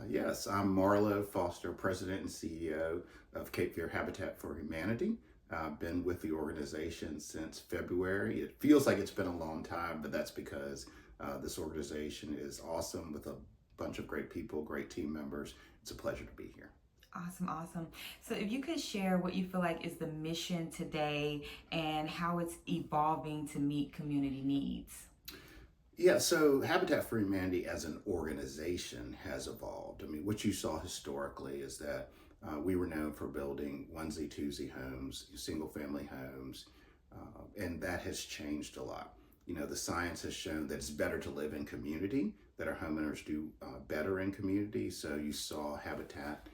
Yes, I'm Marlowe Foster, President and CEO of Cape Fear Habitat for Humanity. I've been with the organization since February. It feels like it's been a long time, but that's because this organization is awesome with a bunch of great people, great team members. It's a pleasure to be here. Awesome, awesome. So, if you could share what you feel like is the mission today and how it's evolving to meet community needs. Yeah, so Habitat for Humanity as an organization has evolved. I mean, what you saw historically is that we were known for building onesie, twosie homes, single family homes, and that has changed a lot. You know, the science has shown that it's better to live in community, that our homeowners do better in community. So you saw Habitat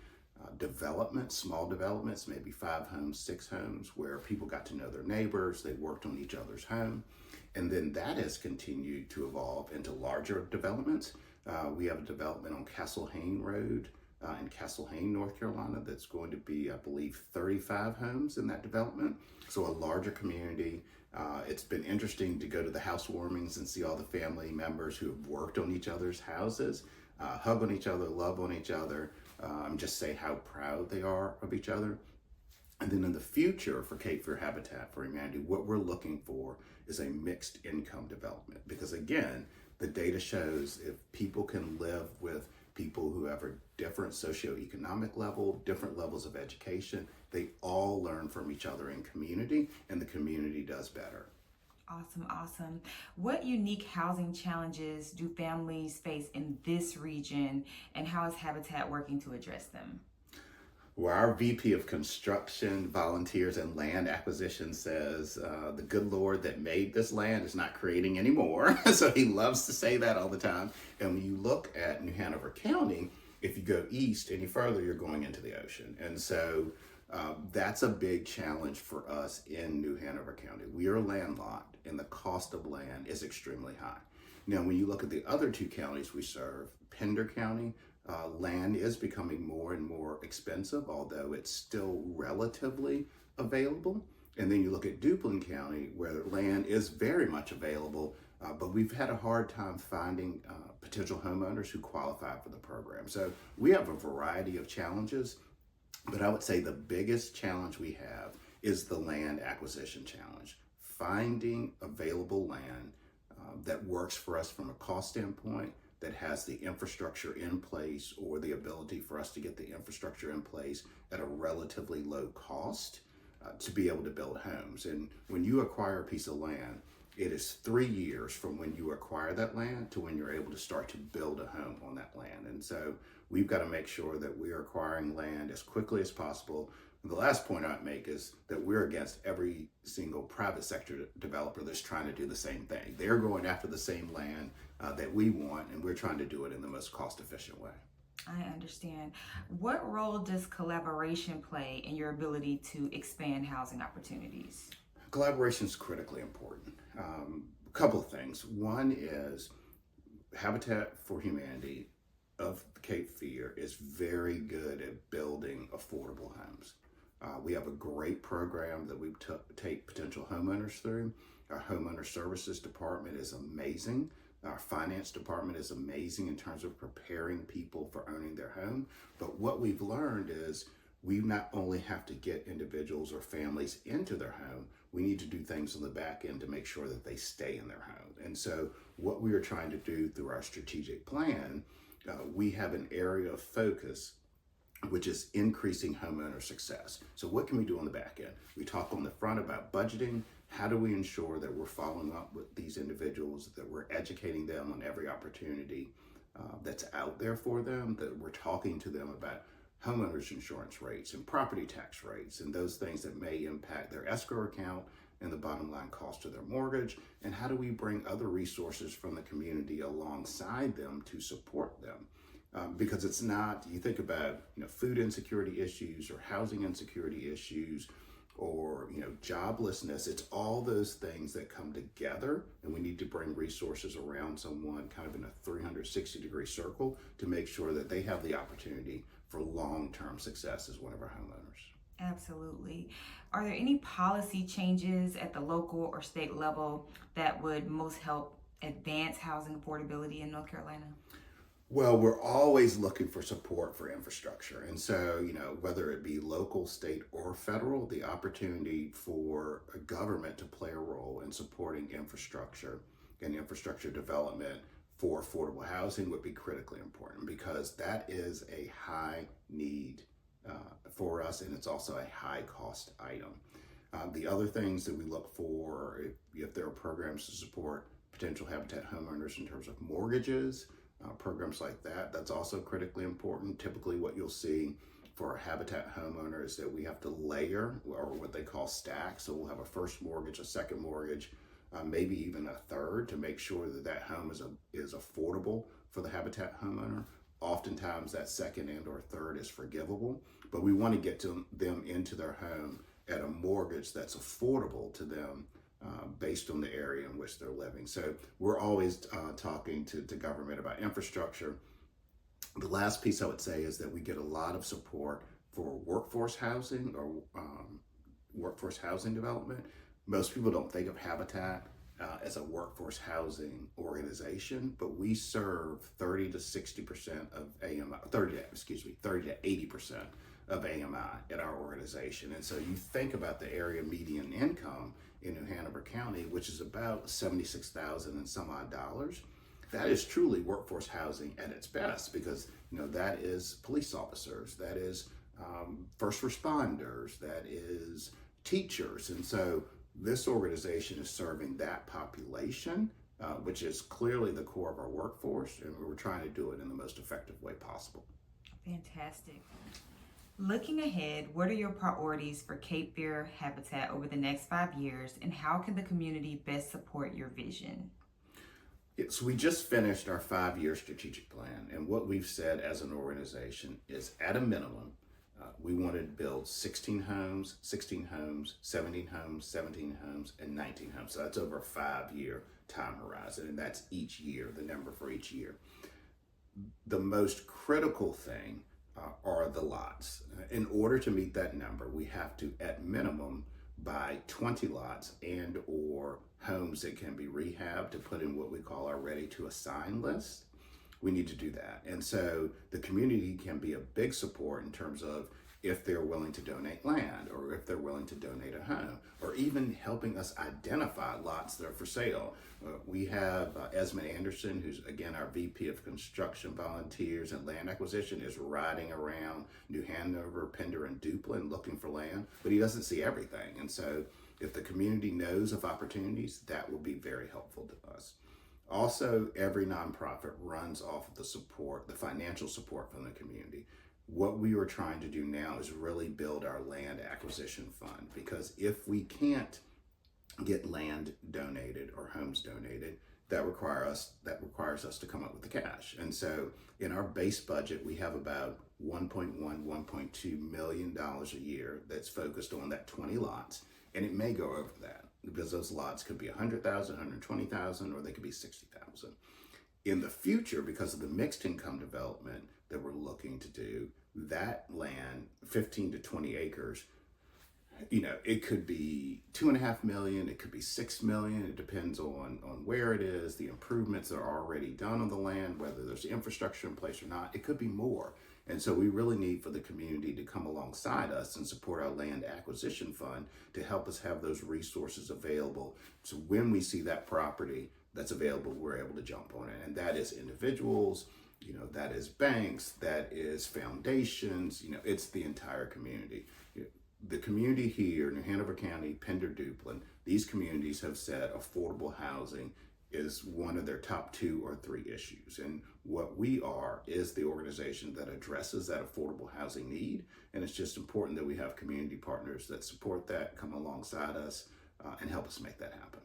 development, small developments, maybe 5 homes, 6 homes, where people got to know their neighbors, they worked on each other's home. And then that has continued to evolve into larger developments. We have a development on Castle Hayne Road in Castle Hayne, North Carolina, that's going to be, I believe, 35 homes in that development. So a larger community. It's been interesting to go to the housewarmings and see all the family members who have worked on each other's houses, hug on each other, love on each other, just say how proud they are of each other. And then in the future for Cape Fear Habitat for Humanity, what we're looking for is a mixed income development. Because again, the data shows if people can live with people who have a different socioeconomic level, different levels of education, they all learn from each other in community, and the community does better. Awesome, awesome. What unique housing challenges do families face in this region, and how is Habitat working to address them? Where our VP of Construction, Volunteers, and Land Acquisition says, the good Lord that made this land is not creating anymore. So he loves to say that all the time. And when you look at New Hanover County, if you go east any further, you're going into the ocean. And so that's a big challenge for us in New Hanover County. We are landlocked, and the cost of land is extremely high. Now, when you look at the other two counties we serve, Pender County, land is becoming more and more expensive, although it's still relatively available. And then you look at Duplin County, where land is very much available, but we've had a hard time finding potential homeowners who qualify for the program. So we have a variety of challenges, but I would say the biggest challenge we have is the land acquisition challenge. Finding available land that works for us from a cost standpoint, that has the infrastructure in place, or the ability for us to get the infrastructure in place at a relatively low cost to be able to build homes. And when you acquire a piece of land, it is 3 years from when you acquire that land to when you're able to start to build a home on that land. And so we've got to make sure that we are acquiring land as quickly as possible. The last point I'd make is that we're against every single private sector developer that's trying to do the same thing. They're going after the same land that we want, and we're trying to do it in the most cost efficient way. I understand. What role does collaboration play in your ability to expand housing opportunities? Collaboration is critically important. A couple of things. One is Habitat for Humanity of Cape Fear is very good at building affordable homes. We have a great program that we take potential homeowners through. Our homeowner services department is amazing. Our finance department is amazing in terms of preparing people for owning their home. But what we've learned is we not only have to get individuals or families into their home, we need to do things on the back end to make sure that they stay in their home. And so what we are trying to do through our strategic plan, we have an area of focus which is increasing homeowner success. So what can we do on the back end? We talk on the front about budgeting. How do we ensure that we're following up with these individuals, that we're educating them on every opportunity that's out there for them, that we're talking to them about homeowners insurance rates and property tax rates and those things that may impact their escrow account and the bottom line cost of their mortgage, and how do we bring other resources from the community alongside them to support them? Because it's not, you think about food insecurity issues or housing insecurity issues or joblessness, it's all those things that come together, and we need to bring resources around someone kind of in a 360-degree circle to make sure that they have the opportunity for long-term success as one of our homeowners. Absolutely. Are there any policy changes at the local or state level that would most help advance housing affordability in North Carolina? Well, we're always looking for support for infrastructure. And so, whether it be local, state, or federal, the opportunity for a government to play a role in supporting infrastructure and infrastructure development for affordable housing would be critically important because that is a high need for us, and it's also a high cost item. The other things that we look for, if there are programs to support potential habitat homeowners in terms of mortgages, programs like that, that's also critically important. Typically, what you'll see for a habitat homeowner is that we have to layer, or what they call stack. So we'll have a first mortgage, a second mortgage, maybe even a third, to make sure that that home is affordable for the habitat homeowner. Oftentimes, that second and or third is forgivable, but we want to get them into their home at a mortgage that's affordable to them based on the area in which they're living. So we're always talking to government about infrastructure. The last piece I would say is that we get a lot of support for workforce housing or workforce housing development. Most people don't think of Habitat as a workforce housing organization, but we serve 30 to 60% of AMI, 30 to 80% of AMI at our organization. And so you think about the area median income in New Hanover County, which is about 76,000 and some odd dollars. That is truly workforce housing at its best because that is police officers, that is first responders, that is teachers. And so this organization is serving that population, which is clearly the core of our workforce, and we're trying to do it in the most effective way possible. Fantastic. Looking ahead, what are your priorities for Cape Fear Habitat over the next 5 years, and how can the community best support your vision? So we just finished our 5-year strategic plan, and what we've said as an organization is at a minimum, we want to build 16 homes, 16 homes, 17 homes, 17 homes, and 19 homes. So that's over a 5-year time horizon, and that's each year, the number for each year. The most critical thing are the lots. In order to meet that number, we have to, at minimum, buy 20 lots and or homes that can be rehabbed to put in what we call our ready to assign list. We need to do that. And so the community can be a big support in terms of if they're willing to donate land or if they're willing to donate a home or even helping us identify lots that are for sale. We have Esmond Anderson, who's again our VP of Construction Volunteers and Land Acquisition, is riding around New Hanover, Pender, and Duplin looking for land, but he doesn't see everything. And so if the community knows of opportunities, that will be very helpful to us. Also, every nonprofit runs off of the financial support from the community. What we are trying to do now is really build our land acquisition fund, because if we can't get land donated or homes donated, that requires us to come up with the cash. And so in our base budget, we have about $1.2 million a year that's focused on that 20 lots, and it may go over that because those lots could be 100,000, 120,000, or they could be 60,000. In the future, because of the mixed income development that we're looking to do, that land, 15 to 20 acres, it could be 2.5 million, it could be 6 million. It depends on where it is, the improvements that are already done on the land, whether there's infrastructure in place or not. It could be more. And so we really need for the community to come alongside us and support our land acquisition fund to help us have those resources available. So when we see that property that's available, we're able to jump on it. And that is individuals, that is banks, that is foundations, it's the entire community. The community here, New Hanover County, Pender, Duplin, these communities have said affordable housing is one of their top 2 or 3 issues. And what we are is the organization that addresses that affordable housing need. And it's just important that we have community partners that support that, come alongside us, and help us make that happen.